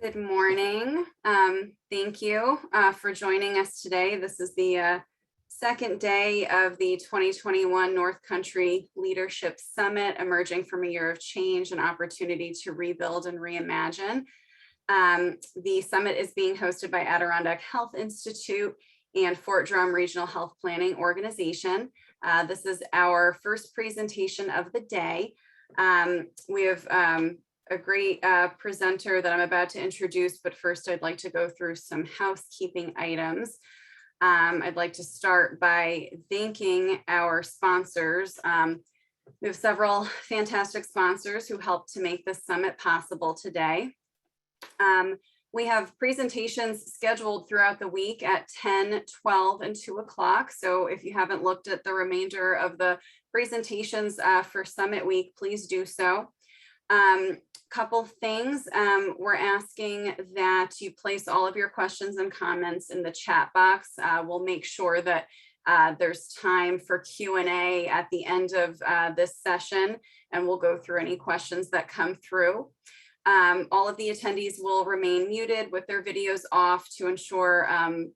Good morning. Thank you for joining us today. This is the second day of the 2021 North Country Leadership Summit, emerging from a year of change and opportunity to rebuild and reimagine. The summit is being hosted by Adirondack Health Institute and Fort Drum Regional Health Planning Organization. This is our first presentation of the day. We have a great presenter that I'm about to introduce, but first I'd like to go through some housekeeping items. I'd like to start by thanking our sponsors. We have several fantastic sponsors who helped to make this summit possible today. We have presentations scheduled throughout the week at 10, 12, and 2 o'clock. So if you haven't looked at the remainder of the presentations for Summit Week, please do so. Couple things, we're asking that you place all of your questions and comments in the chat box. We'll make sure that there's time for Q&A at the end of this session, and we'll go through any questions that come through. All of the attendees will remain muted with their videos off to ensure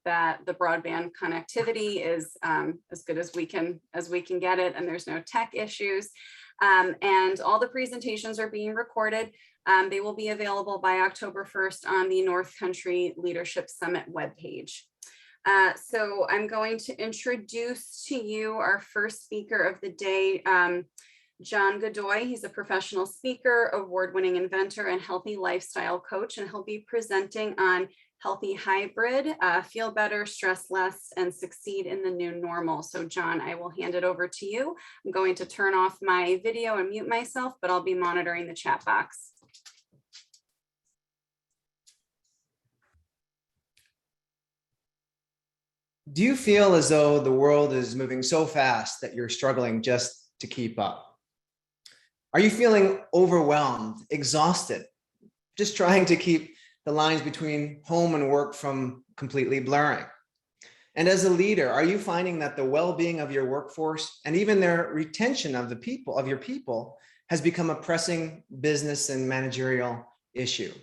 that the broadband connectivity is as good as we can get it, and there's no tech issues. And all the presentations are being recorded. They will be available by October 1st on the North Country Leadership Summit webpage. So I'm going to introduce to you our first speaker of the day, John Godoy. He's a professional speaker, award-winning inventor, and healthy lifestyle coach, and he'll be presenting on healthy hybrid, feel better, stress less, and succeed in the new normal. So John, I will hand it over to you. I'm going to turn off my video and mute myself, but I'll be monitoring the chat box. Do you feel as though the world is moving so fast that you're struggling just to keep up? Are you feeling overwhelmed, exhausted, just trying to keep the lines between home and work from completely blurring? And as a leader, are you finding that the well-being of your workforce and even their retention of your people has become a pressing business and managerial issue?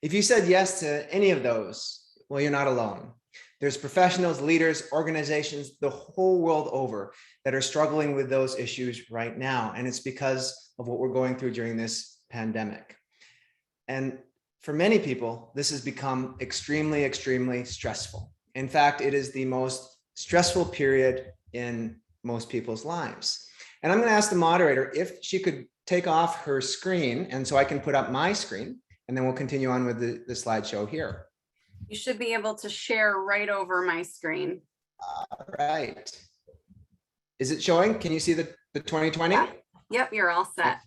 If you said yes to any of those, well, you're not alone. There's professionals, leaders, organizations, the whole world over that are struggling with those issues right now. And it's because of what we're going through during this pandemic. And for many people, this has become extremely, extremely stressful. In fact, it is the most stressful period in most people's lives. And I'm going to ask the moderator if she could take off her screen, and so I can put up my screen, and then we'll continue on with the slideshow here. You should be able to share right over my screen. All right. Is it showing? Can you see the 2020? Yeah. Yep, you're all set.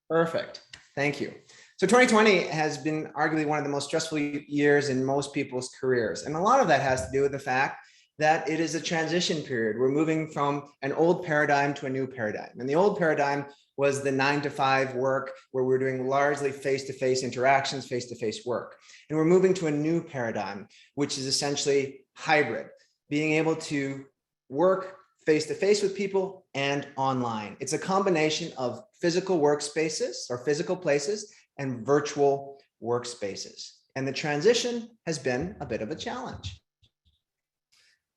Perfect. Thank you. So 2020 has been arguably one of the most stressful years in most people's careers. And a lot of that has to do with the fact that it is a transition period. We're moving from an old paradigm to a new paradigm. And the old paradigm was the 9-to-5 work where we're doing largely face-to-face interactions, face-to-face work. And we're moving to a new paradigm, which is essentially hybrid, being able to work face-to-face with people and online. It's a combination of physical workspaces or physical places and virtual workspaces. And the transition has been a bit of a challenge.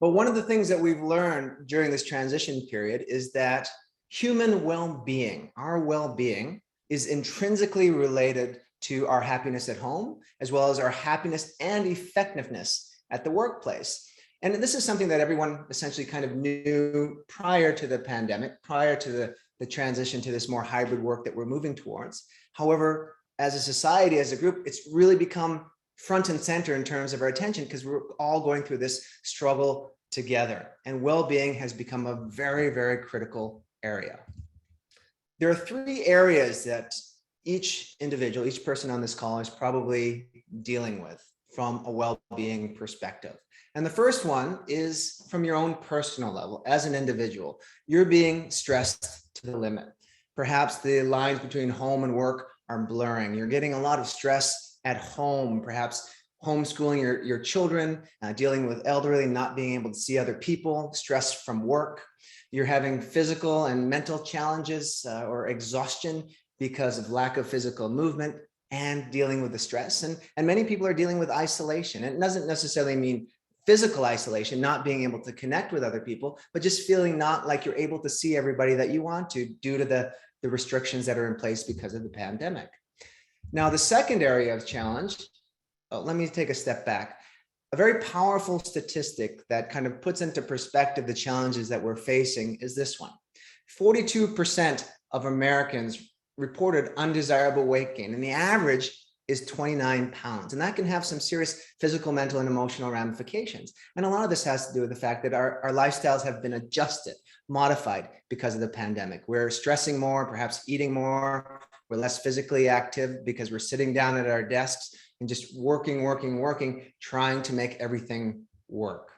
But one of the things that we've learned during this transition period is that human well-being, our well-being, is intrinsically related to our happiness at home, as well as our happiness and effectiveness at the workplace. And this is something that everyone essentially kind of knew prior to the pandemic, prior to the transition to this more hybrid work that we're moving towards. However, as a society, as a group, it's really become front and center in terms of our attention because we're all going through this struggle together. And well-being has become a very, very critical area. There are 3 areas that each individual, each person on this call is probably dealing with from a well-being perspective. And the first one is from your own personal level as an individual. You're being stressed to the limit. Perhaps the lines between home and work are blurring. You're getting a lot of stress at home, perhaps homeschooling your children, dealing with elderly, not being able to see other people, stress from work. You're having physical and mental challenges or exhaustion because of lack of physical movement. and dealing with the stress. And many people are dealing with isolation. And it doesn't necessarily mean physical isolation, not being able to connect with other people, but just feeling not like you're able to see everybody that you want to due to the restrictions that are in place because of the pandemic. Now, the second area of challenge, let me take a step back. A very powerful statistic that kind of puts into perspective the challenges that we're facing is this one. 42% of Americans reported undesirable weight gain, and the average is 29 pounds. And that can have some serious physical, mental, and emotional ramifications. And a lot of this has to do with the fact that our lifestyles have been adjusted, modified because of the pandemic. We're stressing more, perhaps eating more. We're less physically active because we're sitting down at our desks and just working, trying to make everything work.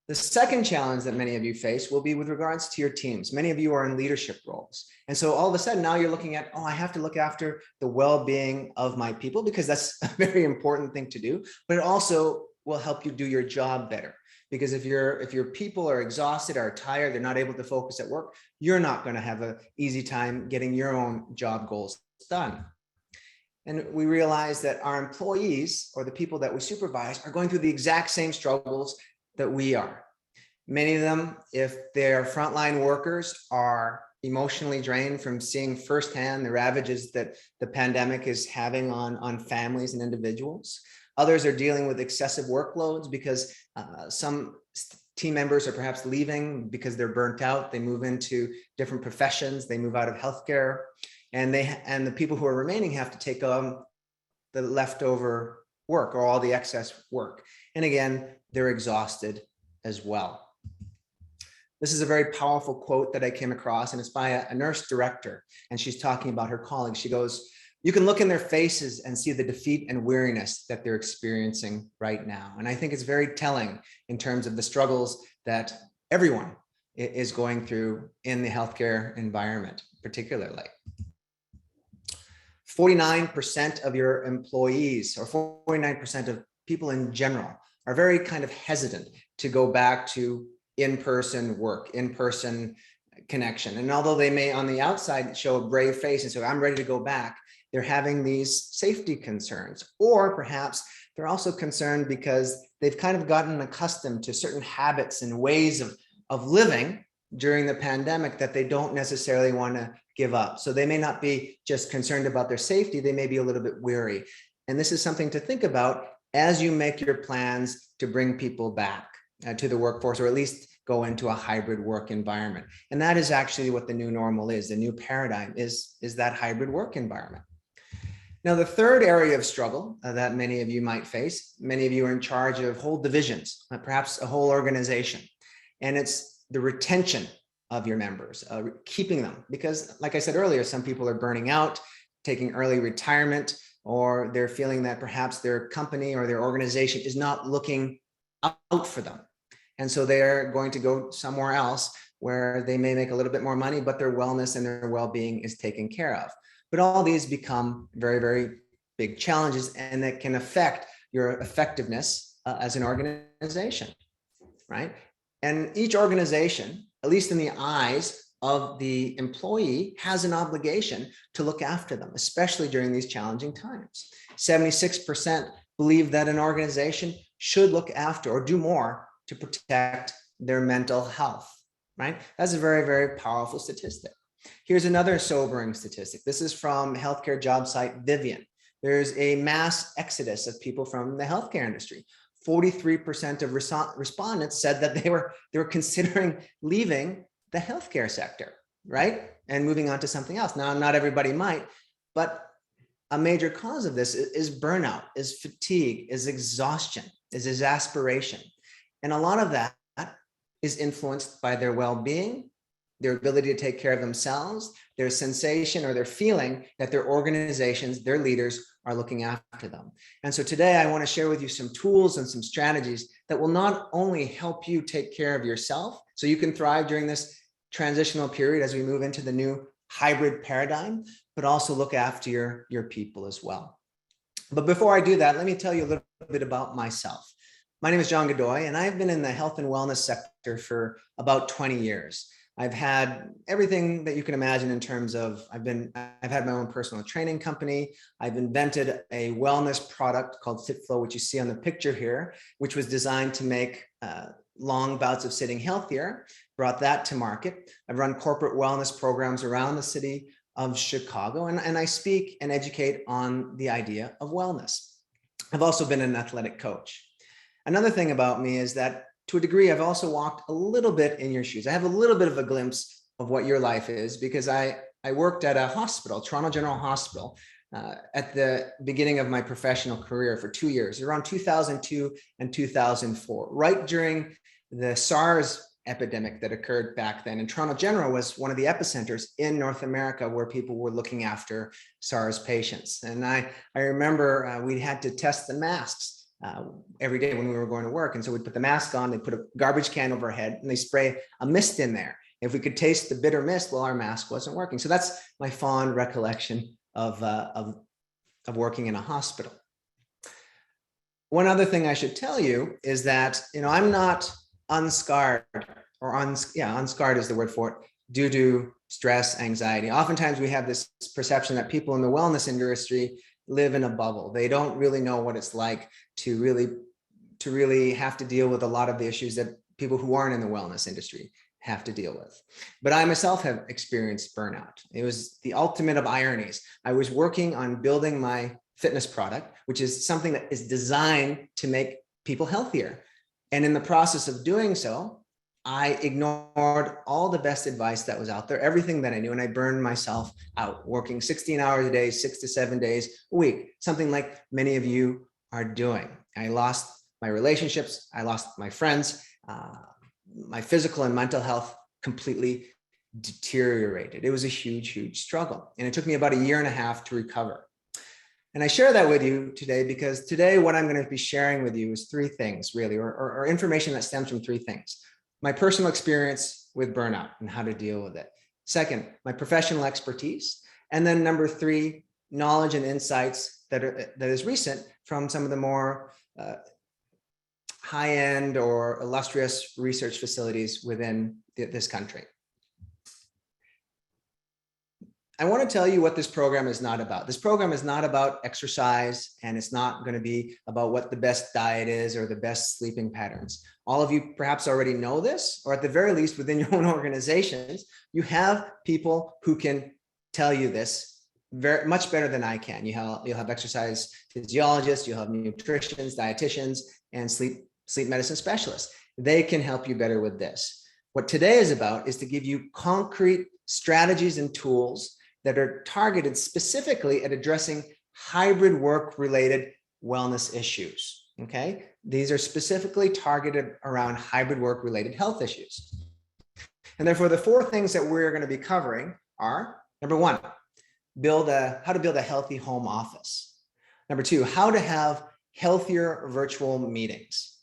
The second challenge that many of you face will be with regards to your teams. Many of you are in leadership roles. And so all of a sudden now you're looking at, oh, I have to look after the well-being of my people, because that's a very important thing to do, but it also will help you do your job better. Because if your people are exhausted, are tired, they're not able to focus at work, you're not going to have an easy time getting your own job goals done. And we realize that our employees, or the people that we supervise, are going through the exact same struggles that we are. Many of them, if they're frontline workers, are emotionally drained from seeing firsthand the ravages that the pandemic is having on families and individuals. Others are dealing with excessive workloads because some team members are perhaps leaving because they're burnt out. They move into different professions. They move out of healthcare, and the people who are remaining have to take on the leftover work or all the excess work. And again, they're exhausted as well. This is a very powerful quote that I came across, and it's by a nurse director, and she's talking about her colleagues. She goes, "You can look in their faces and see the defeat and weariness that they're experiencing right now." And I think it's very telling in terms of the struggles that everyone is going through in the healthcare environment, particularly. 49% of your employees, or 49% of people in general, are very kind of hesitant to go back to in-person work, in-person connection. And although they may on the outside show a brave face and say, I'm ready to go back, they're having these safety concerns. Or perhaps they're also concerned because they've kind of gotten accustomed to certain habits and ways of living during the pandemic that they don't necessarily want to give up. So they may not be just concerned about their safety, they may be a little bit weary. And this is something to think about as you make your plans to bring people back to the workforce, or at least go into a hybrid work environment. And that is actually what the new normal is. The new paradigm is that hybrid work environment. Now, the third area of struggle that many of you might face, many of you are in charge of whole divisions, perhaps a whole organization, and it's the retention of your members, keeping them. Because like I said earlier, some people are burning out, taking early retirement, or they're feeling that perhaps their company or their organization is not looking out for them. And so they're going to go somewhere else where they may make a little bit more money, but their wellness and their well-being is taken care of. But all these become very, very big challenges, and that can affect your effectiveness as an organization, right? And each organization, at least in the eyes of the employee, has an obligation to look after them, especially during these challenging times. 76% believe that an organization should look after or do more to protect their mental health, right? That's a very, very powerful statistic. Here's another sobering statistic. This is from healthcare job site Vivian. There's a mass exodus of people from the healthcare industry. 43% of respondents said that they were considering leaving the healthcare sector, right? And moving on to something else. Now, not everybody might, but a major cause of this is burnout, is fatigue, is exhaustion, is exasperation. And a lot of that is influenced by their well-being, their ability to take care of themselves, their sensation or their feeling that their organizations, their leaders are looking after them. And so today I want to share with you some tools and some strategies that will not only help you take care of yourself so you can thrive during this transitional period as we move into the new hybrid paradigm, but also look after your people as well. But before I do that, let me tell you a little bit about myself. My name is John Godoy, and I've been in the health and wellness sector for about 20 years. I've had everything that you can imagine in terms of, I've had my own personal training company. I've invented a wellness product called FitFlow, which you see on the picture here, which was designed to make long bouts of sitting healthier, brought that to market. I've run corporate wellness programs around the city of Chicago, and I speak and educate on the idea of wellness. I've also been an athletic coach. Another thing about me is that to a degree, I've also walked a little bit in your shoes. I have a little bit of a glimpse of what your life is because I worked at a hospital, Toronto General Hospital, at the beginning of my professional career for 2 years, around 2002 and 2004, right during the SARS epidemic that occurred back then. And Toronto General was one of the epicenters in North America where people were looking after SARS patients. And I remember we had to test the masks every day when we were going to work. And so we'd put the mask on, they put a garbage can over our head, and they spray a mist in there. If we could taste the bitter mist, well, our mask wasn't working. So that's my fond recollection of working in a hospital. One other thing I should tell you is that, I'm not unscarred, or unscarred is the word for it, due to stress, anxiety. Oftentimes we have this perception that people in the wellness industry live in a bubble. They don't really know what it's like to really have to deal with a lot of the issues that people who aren't in the wellness industry have to deal with. But I myself have experienced burnout. It was the ultimate of ironies. I was working on building my fitness product, which is something that is designed to make people healthier. And in the process of doing so, I ignored all the best advice that was out there, everything that I knew, and I burned myself out, working 16 hours a day, 6 to 7 days a week, something like many of you are doing. I lost my relationships, I lost my friends, my physical and mental health completely deteriorated. It was a huge, huge struggle. And it took me about 1.5 years to recover. And I share that with you today because today what I'm going to be sharing with you is 3 things really, or information that stems from 3 things. My personal experience with burnout and how to deal with it. Second, my professional expertise. And then number 3, knowledge and insights that is recent from some of the more high-end or illustrious research facilities within this country. I want to tell you what this program is not about. This program is not about exercise, and it's not going to be about what the best diet is or the best sleeping patterns. All of you perhaps already know this, or at the very least within your own organizations, you have people who can tell you this very much better than I can. You'll have exercise physiologists, you'll have nutritionists, dietitians, and sleep medicine specialists. They can help you better with this. What today is about is to give you concrete strategies and tools that are targeted specifically at addressing hybrid work related wellness issues. Okay, these are specifically targeted around hybrid work related health issues. And therefore, the 4 things that we're going to be covering are: number 1, how to build a healthy home office. Number 2, how to have healthier virtual meetings.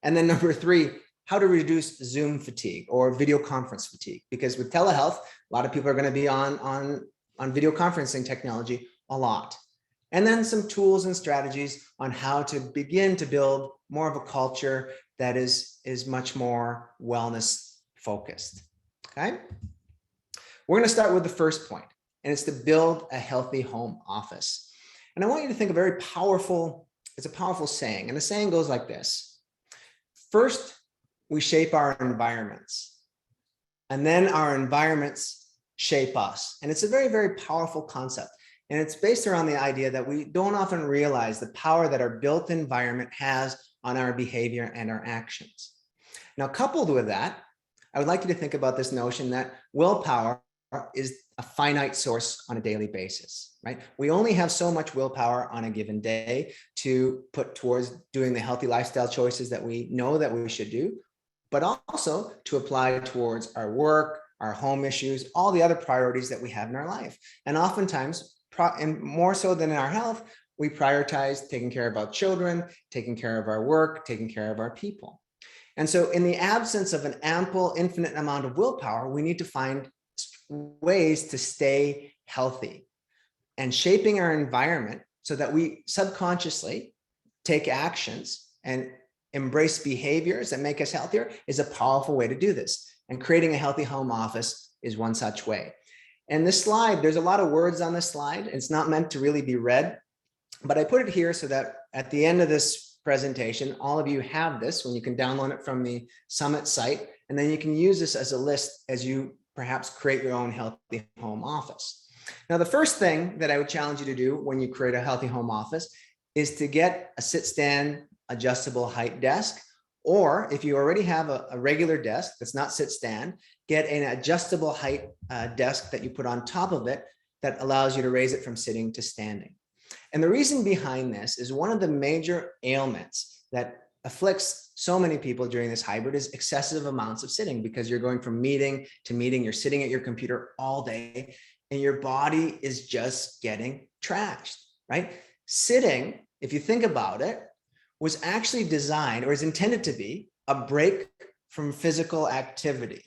And then number 3, how to reduce Zoom fatigue or video conference fatigue, because with telehealth, a lot of people are going to be on video conferencing technology a lot. And then some tools and strategies on how to begin to build more of a culture that is much more wellness focused. Okay. We're going to start with the first point, and it's to build a healthy home office. And I want you to think it's a powerful saying. And the saying goes like this: first, we shape our environments, and then our environments shape us. And it's a very, very powerful concept. And it's based around the idea that we don't often realize the power that our built environment has on our behavior and our actions. Now, coupled with that, I would like you to think about this notion that willpower is a finite source on a daily basis, right? We only have so much willpower on a given day to put towards doing the healthy lifestyle choices that we know that we should do, but also to apply towards our work, our home issues, all the other priorities that we have in our life. And oftentimes, and more so than in our health, we prioritize taking care of our children, taking care of our work, taking care of our people. And so in the absence of an ample, infinite amount of willpower, we need to find ways to stay healthy and shaping our environment so that we subconsciously take actions and embrace behaviors that make us healthier is a powerful way to do this. And creating a healthy home office is one such way. And this slide, there's a lot of words on this slide. It's not meant to really be read, but I put it here so that at the end of this presentation, all of you have this when you can download it from the Summit site. And then you can use this as a list as you perhaps create your own healthy home office. Now, the first thing that I would challenge you to do when you create a healthy home office is to get a sit-stand adjustable height desk. Or if you already have a regular desk that's not sit-stand, get an adjustable height desk that you put on top of it that allows you to raise it from sitting to standing. And the reason behind this is one of the major ailments that afflicts so many people during this hybrid is excessive amounts of sitting, because you're going from meeting to meeting, you're sitting at your computer all day, and your body is just getting trashed, right? Sitting, if you think about it, was actually designed, or is intended to be, a break from physical activity,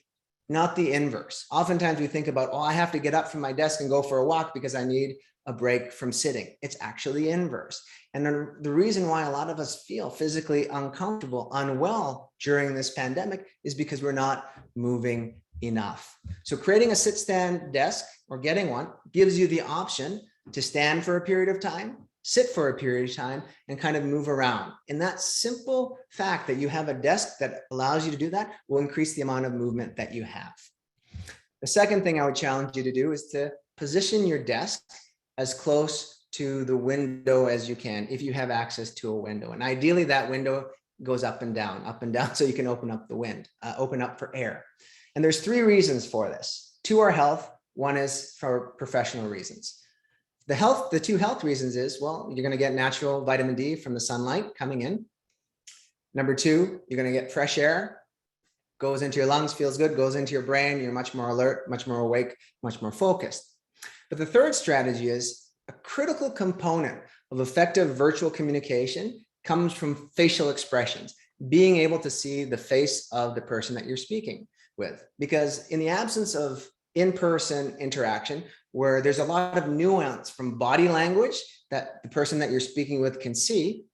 not the inverse. Oftentimes we think about, oh, I have to get up from my desk and go for a walk because I need a break from sitting. It's actually inverse. And the reason why a lot of us feel physically uncomfortable, unwell during this pandemic is because we're not moving enough. So creating a sit-stand desk, or getting one, gives you the option to stand for a period of time, sit for a period of time, and kind of move around. And that simple fact that you have a desk that allows you to do that will increase the amount of movement that you have. The second thing I would challenge you to do is to position your desk as close to the window as you can, if you have access to a window. And ideally that window goes up and down, so you can open up the wind, open up for air. And there's 3 reasons for this. 2 are health, 1 is for professional reasons. The 2 health reasons is, well, you're going to get natural vitamin D from the sunlight coming in. Number 2, you're going to get fresh air, goes into your lungs, feels good, goes into your brain. You're much more alert, much more awake, much more focused. But the third strategy is a critical component of effective virtual communication comes from facial expressions, being able to see the face of the person that you're speaking with. Because in the absence of in-person interaction, where there's a lot of nuance from body language that the person that you're speaking with can see,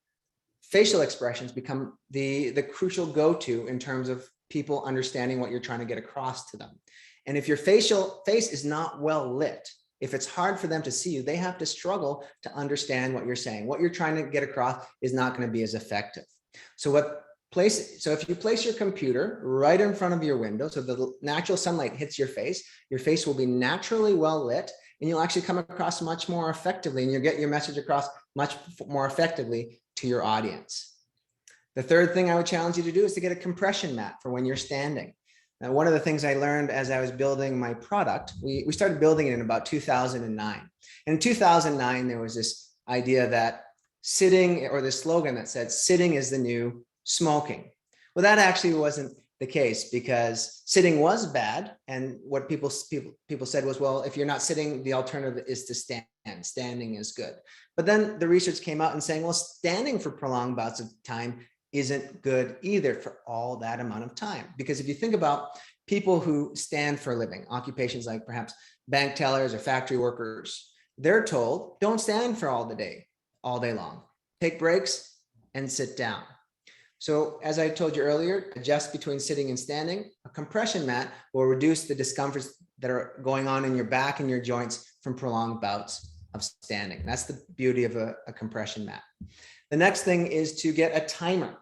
facial expressions become the crucial go-to in terms of people understanding what you're trying to get across to them. And if your face is not well lit, if it's hard for them to see you, they have to struggle to understand what you're saying. What you're trying to get across is not going to be as effective. So if you place your computer right in front of your window, so the natural sunlight hits your face will be naturally well lit, and you'll actually come across much more effectively, and you'll get your message across much more effectively to your audience. The third thing I would challenge you to do is to get a compression mat for when you're standing. Now, one of the things I learned as I was building my product, we started building it in about 2009. And in 2009, there was this idea that sitting, or this slogan that said, sitting is the new smoking. Well, that actually wasn't the case, because sitting was bad. And what people said was, well, if you're not sitting, the alternative is to stand. Standing is good. But then the research came out and saying, well, standing for prolonged bouts of time isn't good either for all that amount of time. Because if you think about people who stand for a living, occupations like perhaps bank tellers or factory workers, they're told, don't stand for all day long. Take breaks and sit down. So as I told you earlier, adjust between sitting and standing. A compression mat will reduce the discomforts that are going on in your back and your joints from prolonged bouts of standing. That's the beauty of a compression mat. The next thing is to get a timer,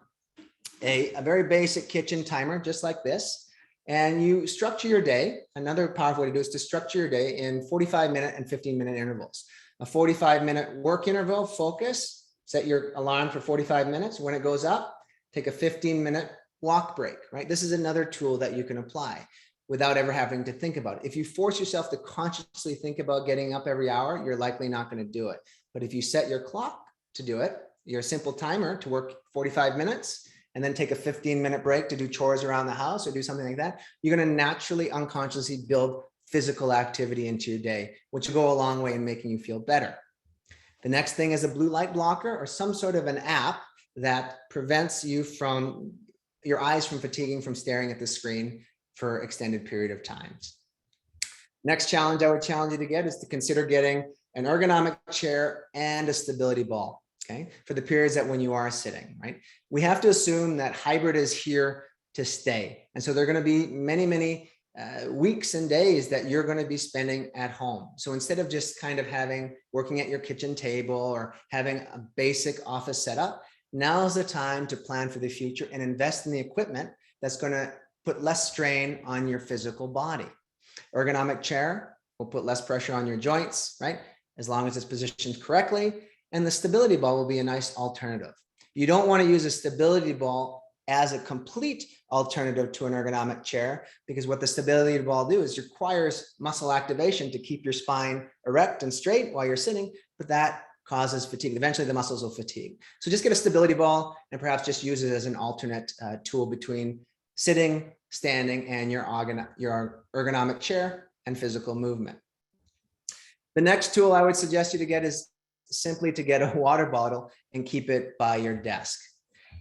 a very basic kitchen timer, just like this. And you structure your day. Another powerful way to do is to structure your day in 45-minute and 15-minute intervals. A 45-minute work interval, focus, set your alarm for 45 minutes. When it goes up, take a 15-minute walk break, right? This is another tool that you can apply without ever having to think about it. If you force yourself to consciously think about getting up every hour, you're likely not going to do it. But if you set your clock to do it, your simple timer to work 45 minutes, and then take a 15-minute break to do chores around the house or do something like that, you're going to naturally, unconsciously build physical activity into your day, which will go a long way in making you feel better. The next thing is a blue light blocker, or some sort of an app that prevents you from your eyes from fatiguing from staring at the screen for extended period of times. Next challenge I would challenge you to get is to consider getting an ergonomic chair and a stability ball, okay, for the periods that when you are sitting, right? We have to assume that hybrid is here to stay. And so there are going to be many, many weeks and days that you're going to be spending at home. So instead of just kind of working at your kitchen table or having a basic office setup, now's the time to plan for the future and invest in the equipment that's going to put less strain on your physical body. Ergonomic chair will put less pressure on your joints, right? As long as it's positioned correctly. And the stability ball will be a nice alternative. You don't want to use a stability ball as a complete alternative to an ergonomic chair, because what the stability ball do is requires muscle activation to keep your spine erect and straight while you're sitting, but that causes fatigue. Eventually the muscles will fatigue. So just get a stability ball and perhaps just use it as an alternate tool between sitting, standing, and your ergonomic chair and physical movement. The next tool I would suggest you to get is simply to get a water bottle and keep it by your desk.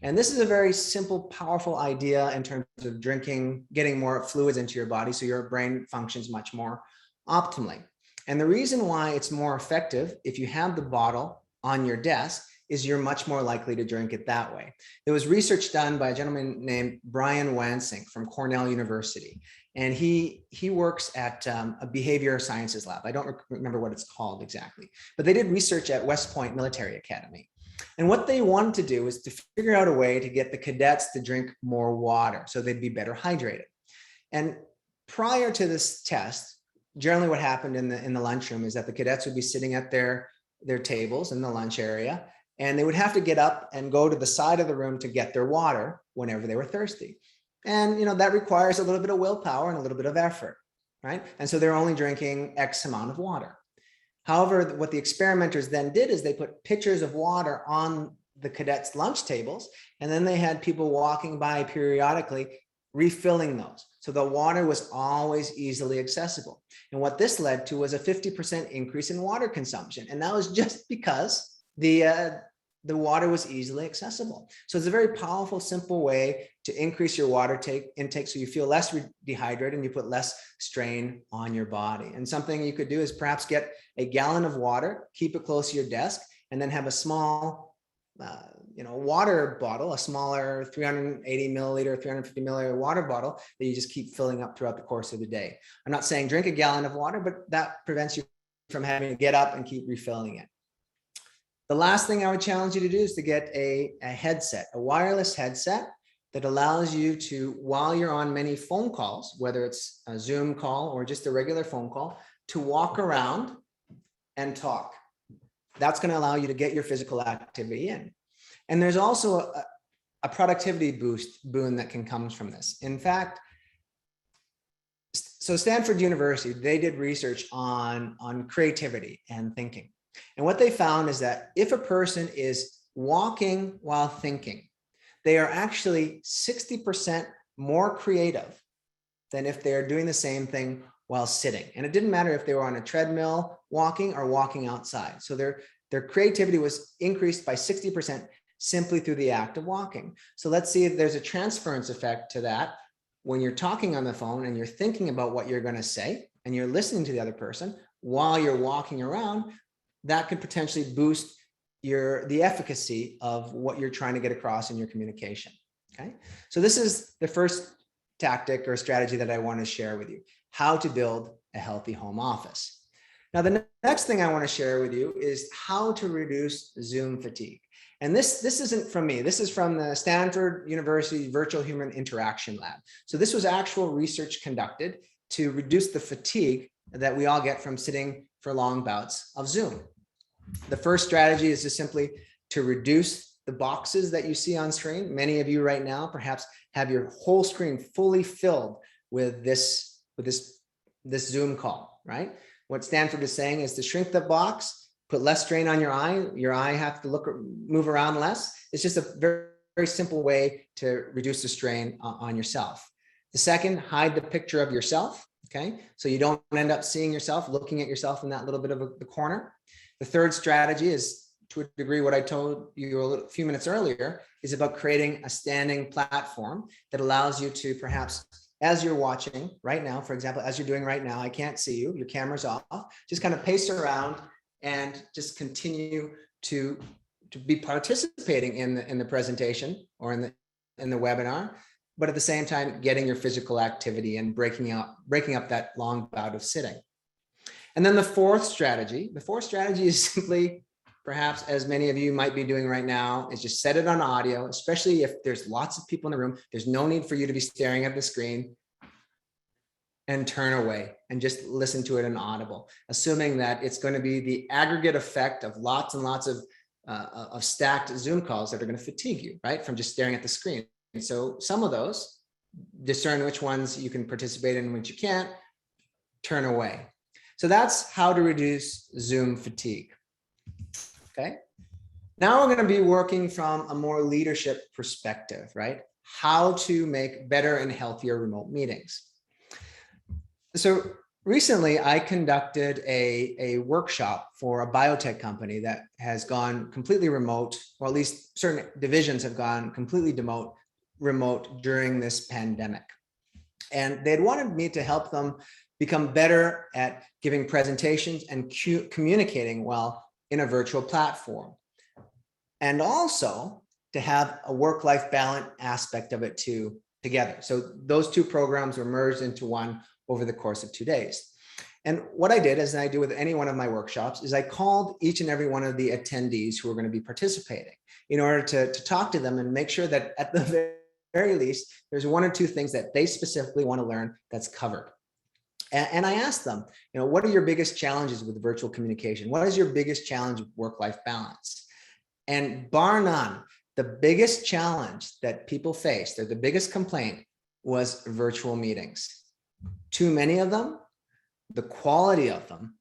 And this is a very simple, powerful idea in terms of drinking, getting more fluids into your body so your brain functions much more optimally. And the reason why it's more effective if you have the bottle on your desk is you're much more likely to drink it that way. There was research done by a gentleman named Brian Wansink from Cornell University. And he works at a behavior sciences lab. I don't remember what it's called exactly, but they did research at West Point Military Academy. And what they wanted to do is to figure out a way to get the cadets to drink more water so they'd be better hydrated. And prior to this test, generally what happened in the lunchroom is that the cadets would be sitting at their tables in the lunch area, and they would have to get up and go to the side of the room to get their water whenever they were thirsty. And that requires a little bit of willpower and a little bit of effort, right? And so they're only drinking X amount of water. However, what the experimenters then did is they put pitchers of water on the cadets' lunch tables, and then they had people walking by periodically refilling those. So the water was always easily accessible. And what this led to was a 50% increase in water consumption. And that was just because the water was easily accessible. So it's a very powerful, simple way to increase your water intake so you feel less dehydrated and you put less strain on your body. And something you could do is perhaps get a gallon of water, keep it close to your desk, and then have a small water bottle, a smaller 380 milliliter, 350 milliliter water bottle that you just keep filling up throughout the course of the day. I'm not saying drink a gallon of water, but that prevents you from having to get up and keep refilling it. The last thing I would challenge you to do is to get a headset, a wireless headset that allows you to, while you're on many phone calls, whether it's a Zoom call or just a regular phone call, to walk around and talk. That's going to allow you to get your physical activity in. And there's also a productivity boon that can come from this. In fact, so Stanford University, they did research on creativity and thinking. And what they found is that if a person is walking while thinking, they are actually 60% more creative than if they are doing the same thing while sitting. And it didn't matter if they were on a treadmill walking or walking outside. So their creativity was increased by 60% simply through the act of walking. So let's see if there's a transference effect to that. When you're talking on the phone and you're thinking about what you're going to say and you're listening to the other person while you're walking around, that could potentially boost the efficacy of what you're trying to get across in your communication. Okay, so this is the first tactic or strategy that I want to share with you: how to build a healthy home office. Now, the next thing I want to share with you is how to reduce Zoom fatigue. And this isn't from me. This is from the Stanford University Virtual Human Interaction Lab. So this was actual research conducted to reduce the fatigue that we all get from sitting for long bouts of Zoom. The first strategy is just simply to reduce the boxes that you see on screen. Many of you right now perhaps have your whole screen fully filled with this Zoom call, right? What Stanford is saying is to shrink the box, put less strain on your eye. Your eye have to move around less. It's just a very, very simple way to reduce the strain on yourself. The second, hide the picture of yourself. Okay, so you don't end up seeing yourself, looking at yourself in that little bit of the corner. The third strategy is, to a degree, what I told you a few minutes earlier, is about creating a standing platform that allows you to perhaps, as you're watching right now, for example, as you're doing right now, I can't see you, your camera's off, just kind of pace around and just continue to be participating in the presentation or in the webinar. but at the same time, getting your physical activity and breaking up that long bout of sitting. And then the fourth strategy is simply, perhaps as many of you might be doing right now, is just set it on audio, especially if there's lots of people in the room. There's no need for you to be staring at the screen, and turn away and just listen to it in audible, assuming that it's going to be the aggregate effect of lots and lots of stacked Zoom calls that are going to fatigue you, right? From just staring at the screen. And so some of those, discern which ones you can participate in and which you can't, turn away. So that's how to reduce Zoom fatigue. Okay. Now we're going to be working from a more leadership perspective, right? How to make better and healthier remote meetings. So recently I conducted a workshop for a biotech company that has gone completely remote, or at least certain divisions have gone completely remote during this pandemic. And they'd wanted me to help them become better at giving presentations and communicating well in a virtual platform. And also to have a work-life balance aspect of it too together. So those two programs were merged into one over the course of 2 days. And what I did, as I do with any one of my workshops, is I called each and every one of the attendees who are going to be participating in order to talk to them and make sure that at the very least, there's one or two things that they specifically want to learn that's covered. And I asked them, what are your biggest challenges with virtual communication? What is your biggest challenge with work-life balance? And bar none, the biggest challenge that people faced, or the biggest complaint, was virtual meetings. Too many of them, the quality of them,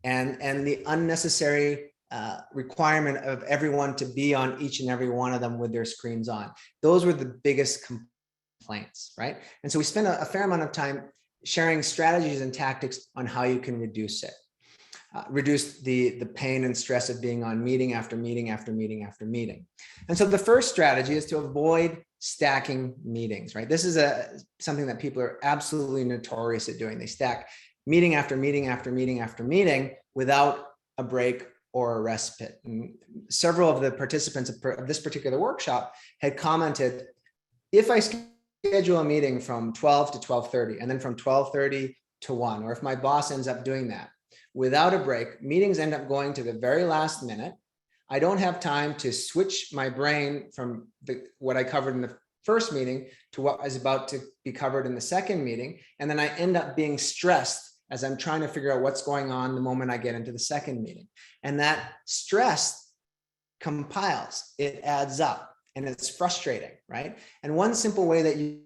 and the unnecessary requirement of everyone to be on each and every one of them with their screens on. Those were the biggest complaints, right? And so we spent a fair amount of time sharing strategies and tactics on how you can reduce it. Reduce the pain and stress of being on meeting after meeting after meeting after meeting. And so the first strategy is to avoid stacking meetings, right? This is something that people are absolutely notorious at doing. They stack meeting after meeting after meeting after meeting without a break or a respite. And several of the participants of this particular workshop had commented, if I schedule a meeting from 12 to 12:30 and then from 12:30 to 1, or if my boss ends up doing that without a break, meetings end up going to the very last minute. I don't have time to switch my brain from what I covered in the first meeting to what is about to be covered in the second meeting. And then I end up being stressed as I'm trying to figure out what's going on the moment I get into the second meeting. And that stress compiles, it adds up, and it's frustrating, right? And one simple way that you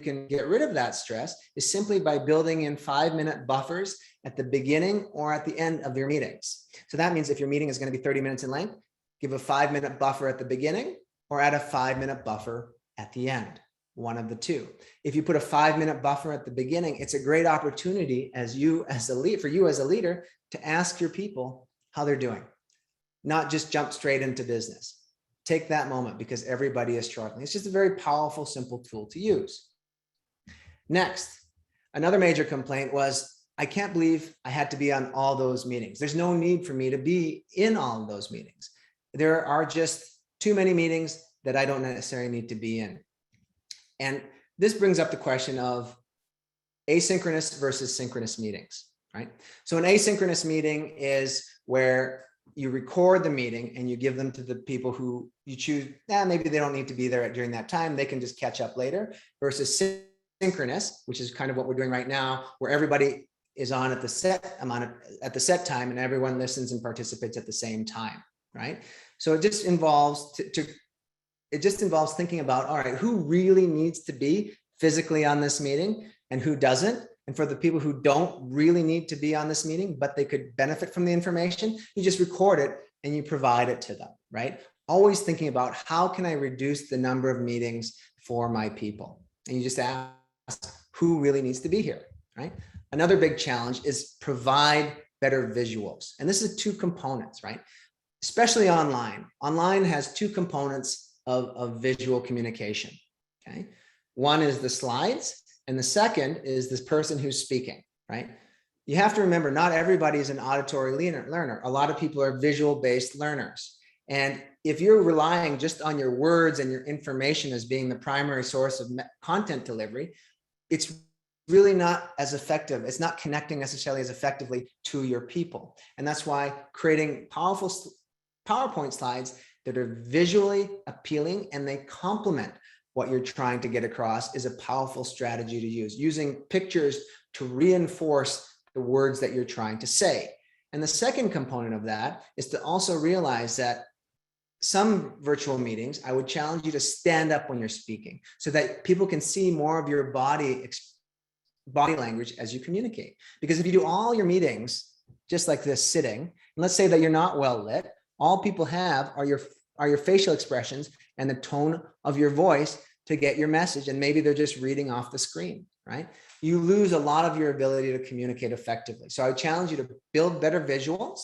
can get rid of that stress is simply by building in 5-minute buffers at the beginning or at the end of your meetings. So that means if your meeting is going to be 30 minutes in length, give a 5-minute buffer at the beginning or add a 5-minute buffer at the end, one of the two. If you put a 5-minute buffer at the beginning, it's a great opportunity for you as a leader to ask your people how they're doing, not just jump straight into business. Take that moment because everybody is struggling. It's just a very powerful, simple tool to use. Next, another major complaint was, I can't believe I had to be on all those meetings. There's no need for me to be in all of those meetings. There are just too many meetings that I don't necessarily need to be in. And this brings up the question of asynchronous versus synchronous meetings, right? So an asynchronous meeting is where you record the meeting and you give them to the people who you choose. Maybe they don't need to be there during that time. They can just catch up later, versus synchronous, which is kind of what we're doing right now, where everybody is on at the set time and everyone listens and participates at the same time, right? So it just involves thinking about, all right, who really needs to be physically on this meeting and who doesn't? And for the people who don't really need to be on this meeting, but they could benefit from the information, you just record it and you provide it to them, right? Always thinking about, how can I reduce the number of meetings for my people? And you just ask, who really needs to be here, right? Another big challenge is provide better visuals. And this is two components, right? Especially online. Online has two components of visual communication, okay? One is the slides, and the second is this person who's speaking, right? You have to remember, not everybody is an auditory learner. A lot of people are visual-based learners. And if you're relying just on your words and your information as being the primary source of content delivery, it's really not as effective. It's not connecting necessarily as effectively to your people. And that's why creating powerful PowerPoint slides that are visually appealing and they complement what you're trying to get across is a powerful strategy to use, using pictures to reinforce the words that you're trying to say. And the second component of that is to also realize that some virtual meetings, I would challenge you to stand up when you're speaking so that people can see more of your body language as you communicate. Because if you do all your meetings just like this sitting, and let's say that you're not well lit, all people have are your facial expressions and the tone of your voice to get your message. And maybe they're just reading off the screen, right? You lose a lot of your ability to communicate effectively. So I would challenge you to build better visuals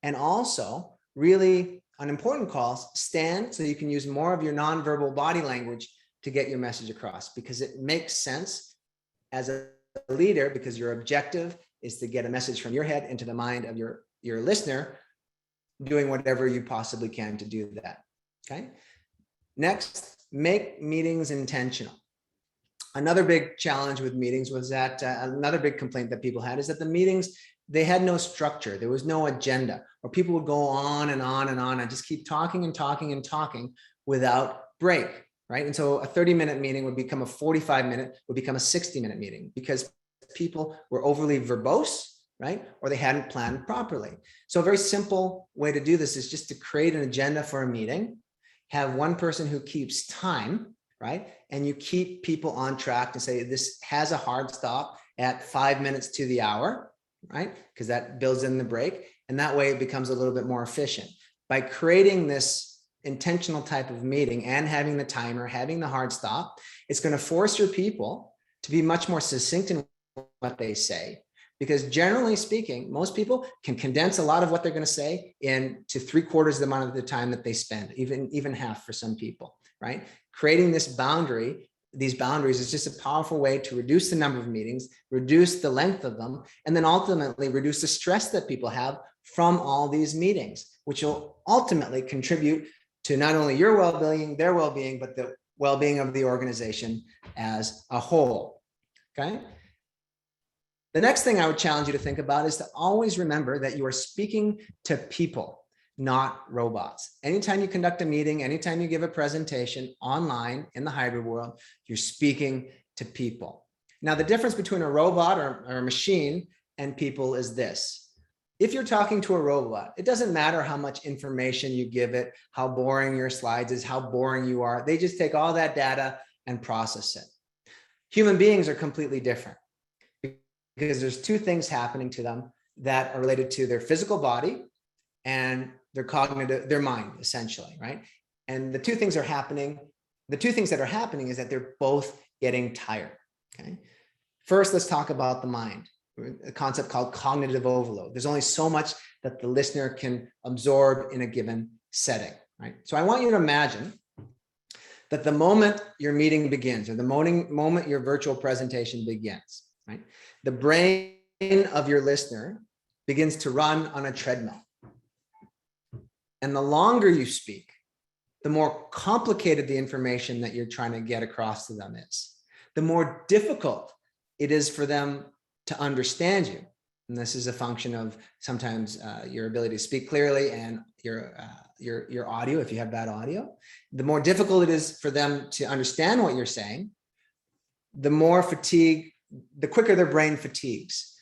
and also really on important calls, stand so you can use more of your nonverbal body language to get your message across, because it makes sense as a leader, because your objective is to get a message from your head into the mind of your listener, doing whatever you possibly can to do that. Okay. Next, make meetings intentional. Another big challenge with meetings was that another big complaint that people had is that the meetings, they had no structure. There was no agenda, or people would go on and on and on and just keep talking and talking and talking without break, right? And so a 30-minute meeting would become a 45-minute, would become a 60-minute meeting because people were overly verbose, right? Or they hadn't planned properly. So a very simple way to do this is just to create an agenda for a meeting, have one person who keeps time, right? And you keep people on track to say this has a hard stop at 5 minutes to the hour, right? Because that builds in the break. And that way it becomes a little bit more efficient. By creating this intentional type of meeting and having the timer, having the hard stop, it's going to force your people to be much more succinct in what they say. Because generally speaking, most people can condense a lot of what they're going to say into 3/4 the amount of the time that they spend, even half for some people, right? Creating these boundaries is just a powerful way to reduce the number of meetings, reduce the length of them, and then ultimately reduce the stress that people have from all these meetings, which will ultimately contribute to not only your well-being, their well-being, but the well-being of the organization as a whole, okay? The next thing I would challenge you to think about is to always remember that you are speaking to people, not robots. Anytime you conduct a meeting, anytime you give a presentation online in the hybrid world, you're speaking to people. Now, the difference between a robot or a machine and people is this. If you're talking to a robot, it doesn't matter how much information you give it, how boring your slides is, how boring you are. They just take all that data and process it. Human beings are completely different, because there's two things happening to them that are related to their physical body and their cognitive, their mind, essentially, right? And the two things that are happening is that they're both getting tired, okay? First, let's talk about the mind, a concept called cognitive overload. There's only so much that the listener can absorb in a given setting, right? So I want you to imagine that the moment your meeting begins, or the moment your virtual presentation begins, right? The brain of your listener begins to run on a treadmill. And the longer you speak, the more complicated the information that you're trying to get across to them is. The more difficult it is for them to understand you. And this is a function of sometimes your ability to speak clearly and your audio, if you have bad audio. The more difficult it is for them to understand what you're saying, the more fatigue, the quicker their brain fatigues.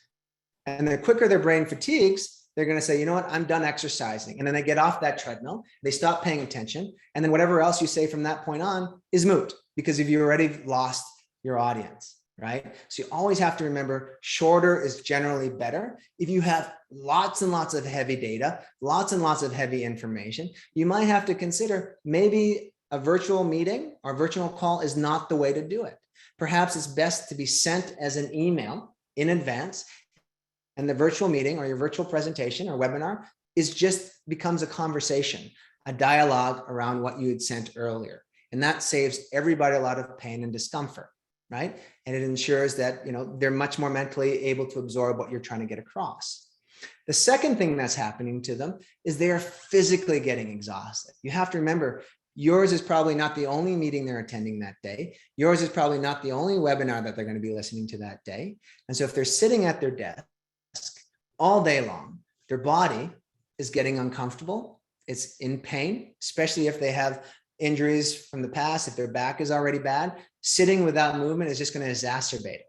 And the quicker their brain fatigues, they're going to say, you know what, I'm done exercising. And then they get off that treadmill, they stop paying attention. And then whatever else you say from that point on is moot, because you've already lost your audience, right? So you always have to remember, shorter is generally better. If you have lots and lots of heavy data, lots and lots of heavy information, you might have to consider maybe a virtual meeting or virtual call is not the way to do it. Perhaps it's best to be sent as an email in advance, and the virtual meeting or your virtual presentation or webinar becomes a conversation, a dialogue around what you had sent earlier. And that saves everybody a lot of pain and discomfort, right? And it ensures that, they're much more mentally able to absorb what you're trying to get across. The second thing that's happening to them is they are physically getting exhausted. You have to remember, yours is probably not the only meeting they're attending that day. Yours is probably not the only webinar that they're going to be listening to that day. And so if they're sitting at their desk all day long, their body is getting uncomfortable. It's in pain, especially if they have injuries from the past. If their back is already bad, sitting without movement is just going to exacerbate it.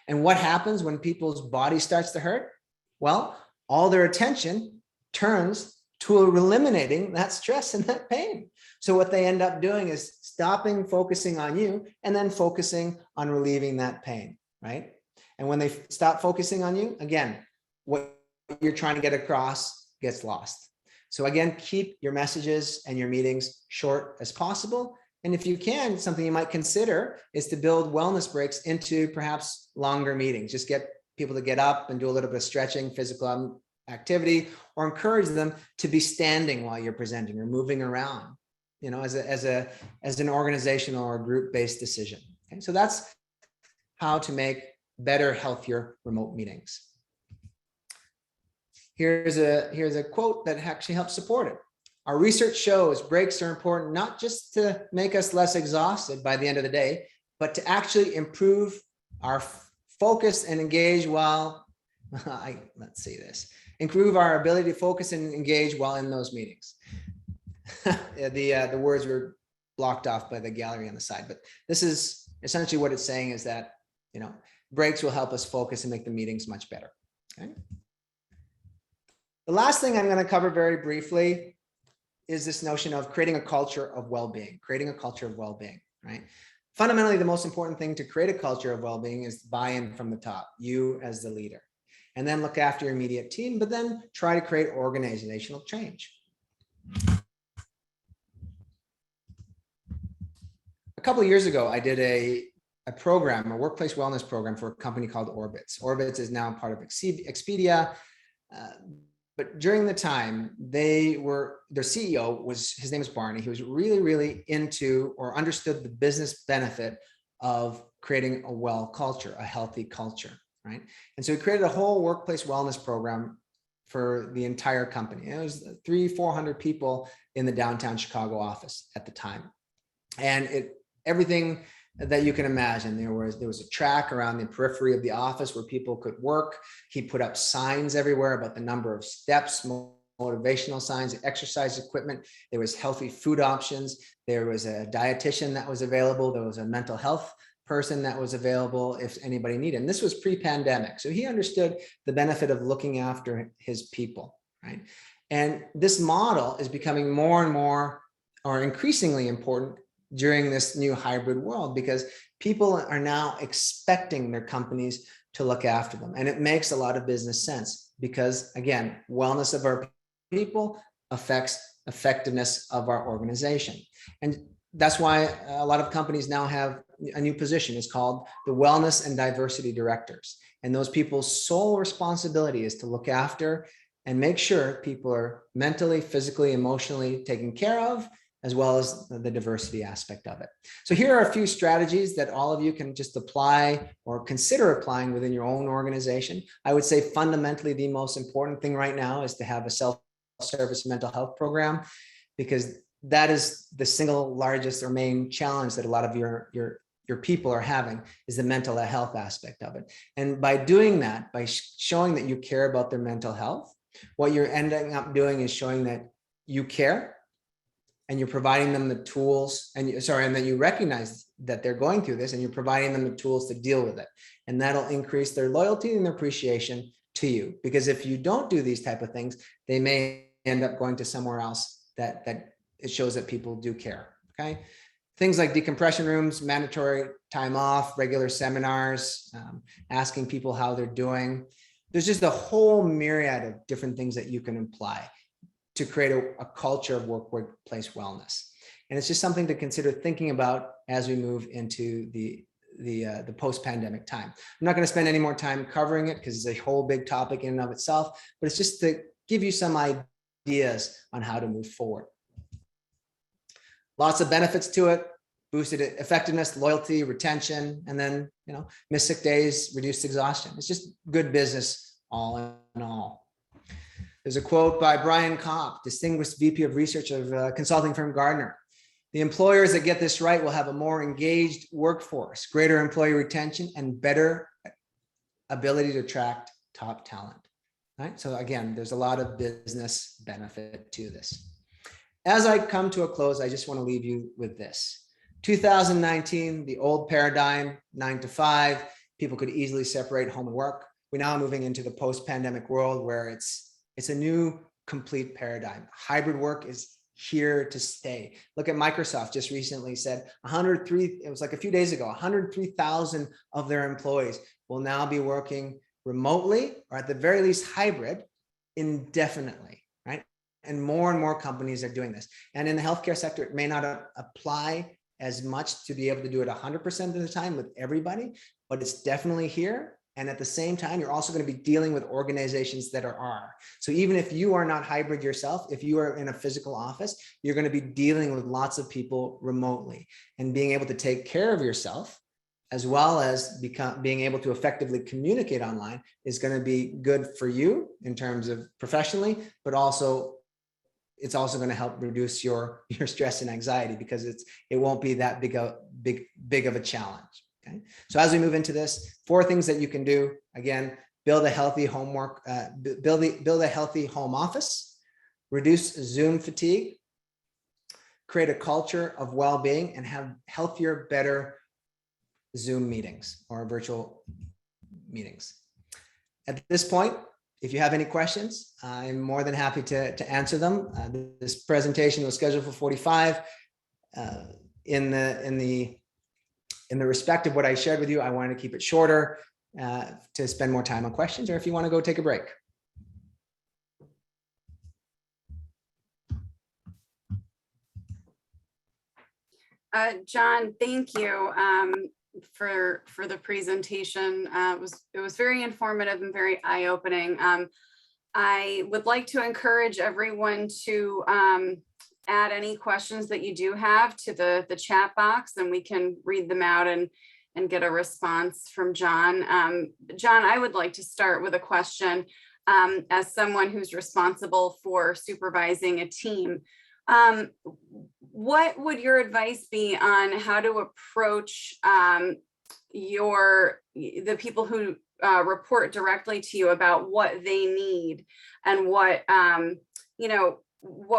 And what happens when people's body starts to hurt? Well, all their attention turns to eliminating that stress and that pain. So what they end up doing is stopping focusing on you and then focusing on relieving that pain, right? And when they stop focusing on you, again, what you're trying to get across gets lost. So again, keep your messages and your meetings short as possible. And if you can, something you might consider is to build wellness breaks into perhaps longer meetings. Just get people to get up and do a little bit of stretching, physical activity, or encourage them to be standing while you're presenting or moving around, you know, as an organizational or group-based decision. Okay, so that's how to make better, healthier remote meetings. Here's a quote that actually helps support it. Our research shows breaks are important not just to make us less exhausted by the end of the day, but to actually improve our focus and engage while, improve our ability to focus and engage while in those meetings. The words were blocked off by the gallery on the side, but this is essentially what it's saying is that, you know, breaks will help us focus and make the meetings much better. Okay. The last thing I'm going to cover very briefly is this notion of creating a culture of well-being, right? Fundamentally, the most important thing to create a culture of well-being is buy-in from the top, you as the leader, and then look after your immediate team, but then try to create organizational change. A couple of years ago, I did a workplace wellness program for a company called Orbitz. Orbitz is now part of Expedia. But during the time, their CEO his name is Barney. He was really, really into or understood the business benefit of creating a well culture, a healthy culture, right? And so he created a whole workplace wellness program for the entire company. It was 300-400 people in the downtown Chicago office at the time. And everything that you can imagine. There was a track around the periphery of the office where people could work. He put up signs everywhere about the number of steps, motivational signs, exercise equipment. There was healthy food options. There was a dietitian that was available. There was a mental health person that was available if anybody needed. And this was pre-pandemic. So he understood the benefit of looking after his people, right? And this model is becoming more and more or increasingly important during this new hybrid world, because people are now expecting their companies to look after them. And it makes a lot of business sense because, again, wellness of our people affects effectiveness of our organization. And that's why a lot of companies now have a new position. It's called the Wellness and Diversity Directors. And those people's sole responsibility is to look after and make sure people are mentally, physically, emotionally taken care of, as well as the diversity aspect of it. So here are a few strategies that all of you can just apply or consider applying within your own organization. I would say fundamentally the most important thing right now is to have a self-service mental health program, because that is the single largest or main challenge that a lot of your people are having, is the mental health aspect of it. And by doing that, by showing that you care about their mental health, what you're ending up doing is showing that you care, and you're providing them the tools, and that you recognize that they're going through this, and you're providing them the tools to deal with it. And that'll increase their loyalty and their appreciation to you. Because if you don't do these type of things, they may end up going to somewhere else that it shows that people do care, okay? Things like decompression rooms, mandatory time off, regular seminars, asking people how they're doing. There's just a whole myriad of different things that you can apply to create a culture of workplace wellness. And it's just something to consider thinking about as we move into the post-pandemic time. I'm not going to spend any more time covering it because it's a whole big topic in and of itself, but it's just to give you some ideas on how to move forward. Lots of benefits to it: boosted effectiveness, loyalty, retention, and then, missed sick days, reduced exhaustion. It's just good business all in all. There's a quote by Brian Kopp, Distinguished VP of Research of consulting firm Gardner. The employers that get this right will have a more engaged workforce, greater employee retention, and better ability to attract top talent. Right? So again, there's a lot of business benefit to this. As I come to a close, I just want to leave you with this. 2019, the old paradigm, 9 to 5, people could easily separate home and work. We're now moving into the post-pandemic world where it's a new complete paradigm. Hybrid work is here to stay. Look at Microsoft just recently said 103, it was like a few days ago, 103,000 of their employees will now be working remotely or at the very least hybrid indefinitely, right? And more companies are doing this. And in the healthcare sector, it may not apply as much to be able to do it 100% of the time with everybody, but it's definitely here. And at the same time, you're also going to be dealing with organizations that are. So even if you are not hybrid yourself, if you are in a physical office, you're going to be dealing with lots of people remotely, and being able to take care of yourself as well as being able to effectively communicate online is going to be good for you in terms of professionally, but also it's also going to help reduce your stress and anxiety because it won't be that big of a challenge. Okay. So as we move into this, 4 things that you can do. Again, build a healthy homework, build a healthy home office, reduce Zoom fatigue, create a culture of well-being, and have healthier, better Zoom meetings or virtual meetings. At this point, if you have any questions, I'm more than happy to answer them. This presentation was scheduled for 45. In the respect of what I shared with you, I wanted to keep it shorter to spend more time on questions, or if you want to go take a break. John, thank you for the presentation. It was very informative and very eye-opening. I would like to encourage everyone to add any questions that you do have to the chat box, and we can read them out and get a response from John. John, I would like to start with a question as someone who's responsible for supervising a team. What would your advice be on how to approach the people who report directly to you about what they need and what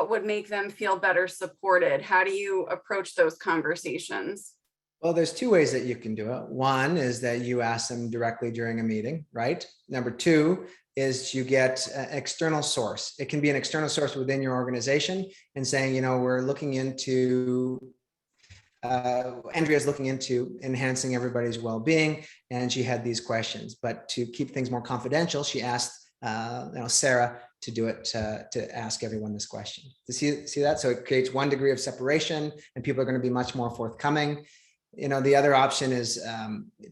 would make them feel better supported? How do you approach those conversations? Well, there's 2 ways that you can do it. One is that you ask them directly during a meeting, right? Number 2 is you get an external source. It can be an external source within your organization and saying, we're looking into, Andrea's looking into enhancing everybody's well-being, and she had these questions. But to keep things more confidential, she asked Sarah to do it, to ask everyone this question. To see that? So it creates 1 degree of separation, and people are going to be much more forthcoming. The other option is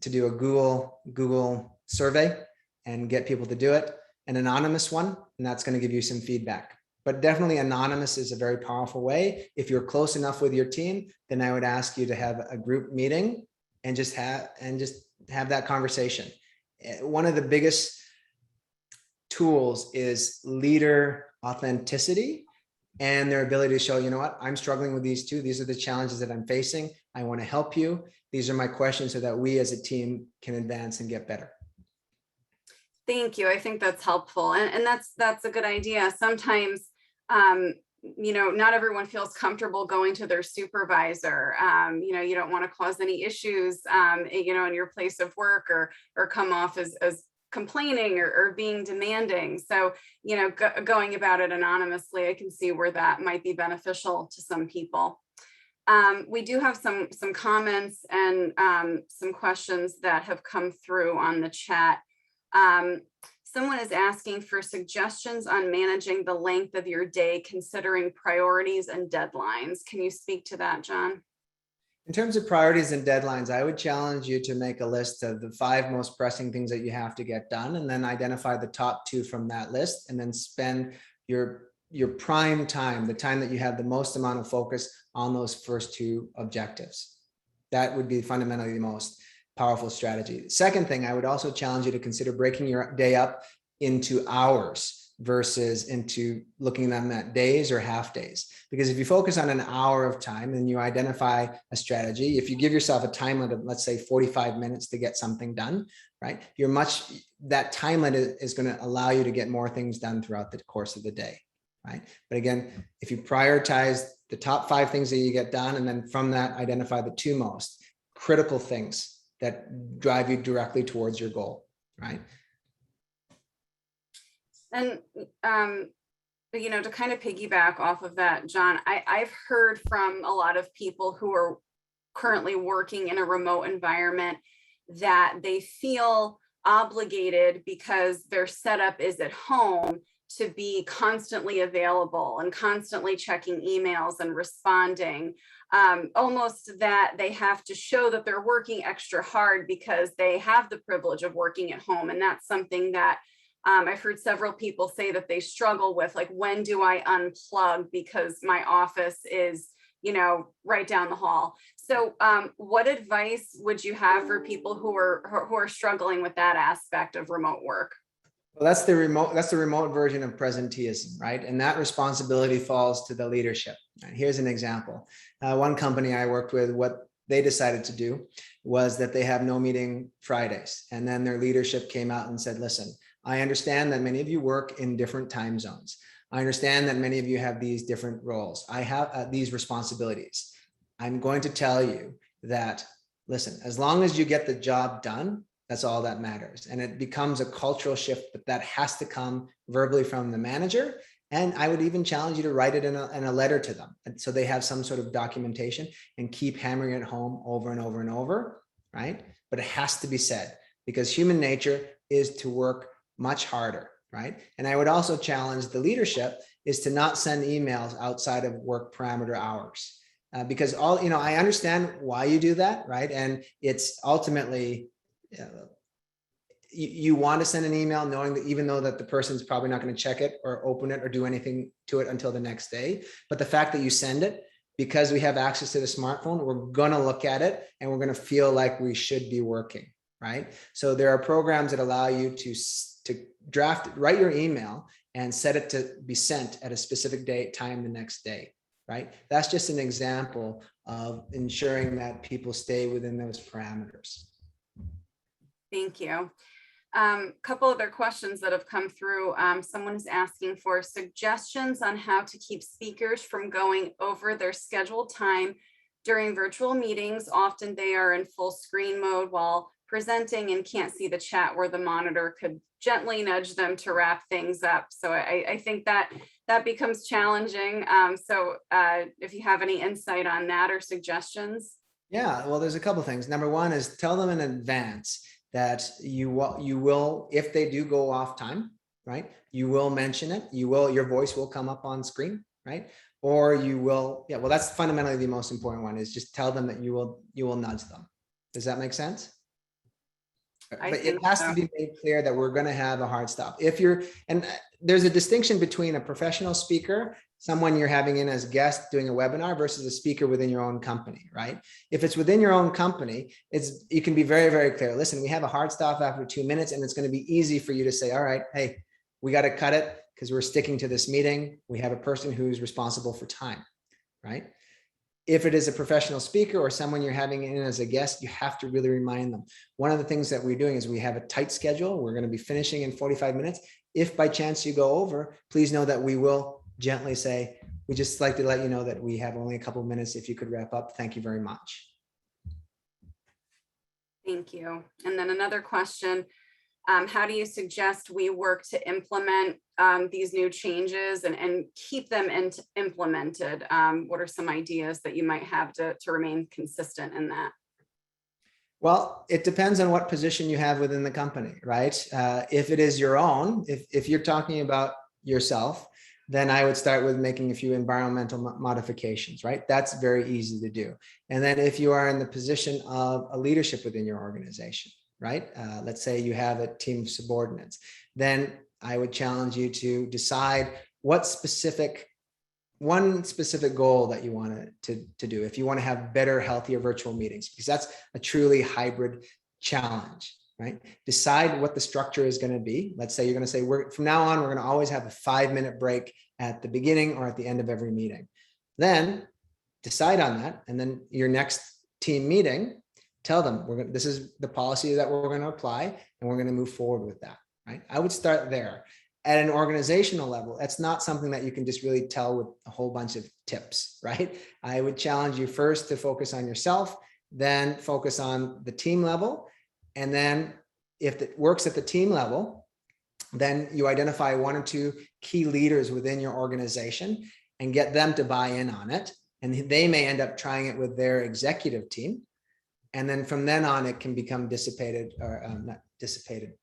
to do a Google survey and get people to do it, an anonymous one, and that's going to give you some feedback. But definitely anonymous is a very powerful way. If you're close enough with your team, then I would ask you to have a group meeting and just have that conversation. One of the biggest tools is leader authenticity and their ability to show, I'm struggling with these 2. These are the challenges that I'm facing. I want to help you. These are my questions so that we as a team can advance and get better. Thank you. I think that's helpful. And that's a good idea. Sometimes, not everyone feels comfortable going to their supervisor. You don't want to cause any issues, in your place of work or come off as complaining or being demanding. So, going about it anonymously, I can see where that might be beneficial to some people. We do have some comments and some questions that have come through on the chat. Someone is asking for suggestions on managing the length of your day, considering priorities and deadlines. Can you speak to that, John? In terms of priorities and deadlines, I would challenge you to make a list of the 5 most pressing things that you have to get done, and then identify the top 2 from that list, and then spend your prime time, the time that you have the most amount of focus on those first 2 objectives. That would be fundamentally the most powerful strategy. Second thing, I would also challenge you to consider breaking your day up into hours. versus into looking at them at days or half days. Because if you focus on an hour of time and you identify a strategy, if you give yourself a time limit of, let's say, 45 minutes to get something done, right? That time limit is going to allow you to get more things done throughout the course of the day, right? But again, if you prioritize the top 5 things that you get done, and then from that, identify the 2 most critical things that drive you directly towards your goal, right? And, to kind of piggyback off of that, John, I've heard from a lot of people who are currently working in a remote environment that they feel obligated because their setup is at home to be constantly available and constantly checking emails and responding, almost that they have to show that they're working extra hard because they have the privilege of working at home. And that's something that I've heard several people say that they struggle with, like, when do I unplug because my office is, right down the hall. So what advice would you have for people who are struggling with that aspect of remote work? Well, that's the remote version of presenteeism, right? And that responsibility falls to the leadership. And here's an example. One company I worked with, what they decided to do was that they have no meeting Fridays. And then their leadership came out and said, listen, I understand that many of you work in different time zones. I understand that many of you have these different roles. I have these responsibilities. I'm going to tell you that, listen, as long as you get the job done, that's all that matters. And it becomes a cultural shift, but that has to come verbally from the manager. And I would even challenge you to write it in a letter to them. And so they have some sort of documentation, and keep hammering it home over and over and over, right? But it has to be said, because human nature is to work much harder, right? And I would also challenge the leadership is to not send emails outside of work parameter hours, because I understand why you do that, right? And it's ultimately, you want to send an email knowing that even though that the person's probably not going to check it or open it or do anything to it until the next day, but the fact that you send it, because we have access to the smartphone, we're going to look at it and we're going to feel like we should be working, right? So there are programs that allow you to write your email and set it to be sent at a specific date, time the next day, right? That's just an example of ensuring that people stay within those parameters. Thank you. Couple other questions that have come through. Someone is asking for suggestions on how to keep speakers from going over their scheduled time during virtual meetings. Often they are in full screen mode while presenting and can't see the chat where the monitor could gently nudge them to wrap things up. So I think that becomes challenging. So if you have any insight on that or suggestions. Yeah, well, there's a couple things. Number one is tell them in advance that you will, if they do go off time, right? You will mention it. Your voice will come up on screen, right? Or you will, yeah, well, that's fundamentally the most important one, is just tell them that you will nudge them. Does that make sense? But it has to be made clear that we're going to have a hard stop. And there's a distinction between a professional speaker, someone you're having in as a guest doing a webinar, versus a speaker within your own company, right? If it's within your own company, you can be very, very clear. Listen, we have a hard stop after 2 minutes, and it's going to be easy for you to say, all right, hey, we got to cut it because we're sticking to this meeting. We have a person who's responsible for time, right? If it is a professional speaker or someone you're having in as a guest, you have to really remind them. One of the things that we're doing is we have a tight schedule. We're going to be finishing in 45 minutes. If by chance you go over, please know that we will gently say, we just like to let you know that we have only a couple of minutes. If you could wrap up, thank you very much. Thank you. And then another question, how do you suggest we work to implement these new changes and keep them implemented? What are some ideas that you might have to remain consistent in that? Well, it depends on what position you have within the company, right? If it is your own, if you're talking about yourself, then I would start with making a few environmental modifications, right? That's very easy to do. And then if you are in the position of a leadership within your organization, right? Let's say you have a team of subordinates, then I would challenge you to decide one specific goal that you want to do. If you want to have better, healthier virtual meetings, because that's a truly hybrid challenge, right? Decide what the structure is going to be. Let's say you're going to say, from now on, we're going to always have a 5-minute break at the beginning or at the end of every meeting. Then decide on that. And then your next team meeting, tell them, this is the policy that we're going to apply, and we're going to move forward with that, right? I would start there. At an organizational level, that's not something that you can just really tell with a whole bunch of tips, right? I would challenge you first to focus on yourself, then focus on the team level. And then if it works at the team level, then you identify 1 or 2 key leaders within your organization and get them to buy in on it. And they may end up trying it with their executive team. And then from then on, it can become dissipated, or not dissipated.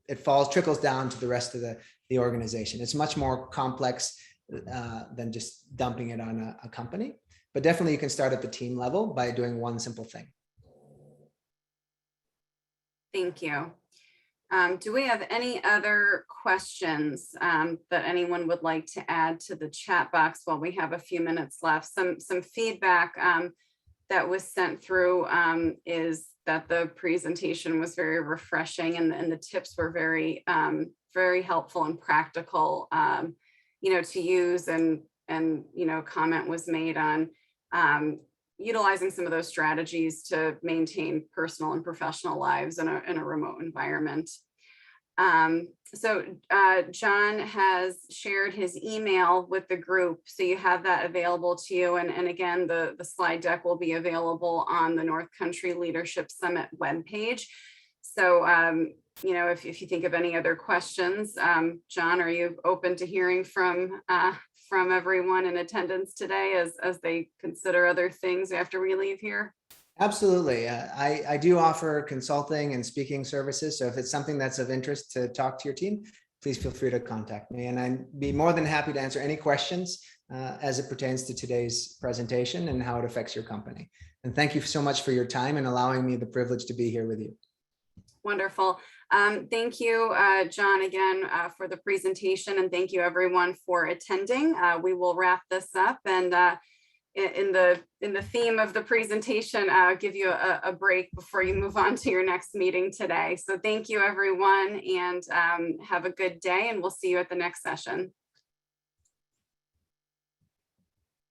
It trickles down to the rest of the organization. It's much more complex than just dumping it on a company. But definitely you can start at the team level by doing one simple thing. Thank you. Do we have any other questions that anyone would like to add to the chat box while we have a few minutes left? Some feedback that was sent through is that the presentation was very refreshing, and the tips were very helpful and practical, to use, and comment was made on utilizing some of those strategies to maintain personal and professional lives in a remote environment. So John has shared his email with the group, so you have that available to you. And again, the slide deck will be available on the North Country Leadership Summit webpage. So, if you think of any other questions, John, are you open to hearing from everyone in attendance today as they consider other things after we leave here? Absolutely. I do offer consulting and speaking services. So if it's something that's of interest to talk to your team, please feel free to contact me. And I'd be more than happy to answer any questions as it pertains to today's presentation and how it affects your company. And thank you so much for your time and allowing me the privilege to be here with you. Wonderful. Thank you, John, again, for the presentation, and thank you everyone for attending. We will wrap this up, and in the theme of the presentation, give you a break before you move on to your next meeting today. So thank you everyone, and have a good day, and we'll see you at the next session.